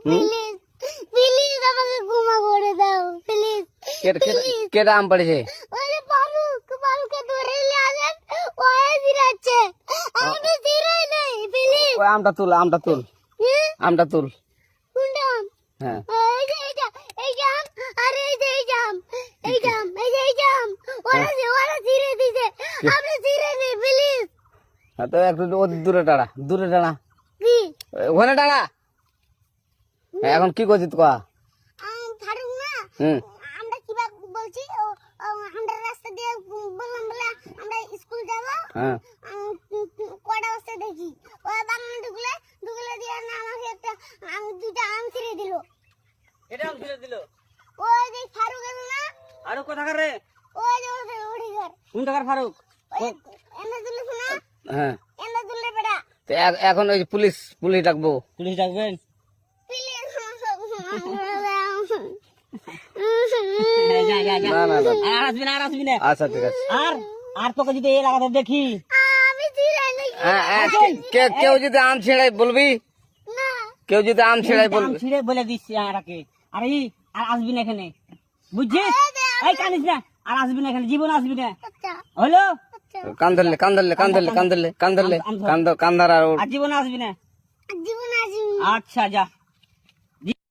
Please please আমাকে ক্ষমা করে দাও প্লিজ কেটা আম পড়েছে? ওই যে ফারুককে ধরে নিয়ে আসেন ও জিরাচ্ছে আমি জিরাই নাই প্লিজ ওই আমটা তুল আমটা তুল কোনটা আম? হ্যাঁ এই যে এই জাম আর এই যে এই জাম এই জাম ওরা জিরে দিছে আপনি জিরে নেই প্লিজ হ্যাঁ, তো একটু দূরে টাড়া কি ওখানে টাড়া। এখন কি করছিস তো? ফারুক না হুম আমরা কিবা বলছি আমরা রাস্তা দিয়ে বললাম বলে আমরা স্কুল যাব হ্যাঁ কটা বসে দেখি ওই বাগানে ঢুকলে দিয়ে না আমাকে একটা দুইটা আম ছিঁড়ে দিল। এটা আম ছিঁড়ে দিল? ওই যে ফারুক এলো না আরো কোথাকার রে? ওই যে ওঠে ঘর কোন টাকার ফারুক? এনে দিল শোনা হ্যাঁ এনে দিলে বেটা তো এখন ওই পুলিশ ডাকবো? পুলিশ ডাকবেন? না না না আর আসবি না আচ্ছা ঠিক আছে। আর তোকে যদি এই লাগাতে দেখি আমি ছিঁড়াই নাকি কেউ যদি আম ছিঁড়াই বলবি, না কেউ যদি আম ছিঁড়াই আম বলবি। ছিঁড়ে বলে দিচ্ছি আরাকে আর আসবি না এখানে বুঝছিস? এই কানিস না আর আসবি না এখানে জীবন আসবি না আচ্ছা হলো কান ধরলে কান্দার আর আর জীবন আসবি না জীবন আসি আচ্ছা যা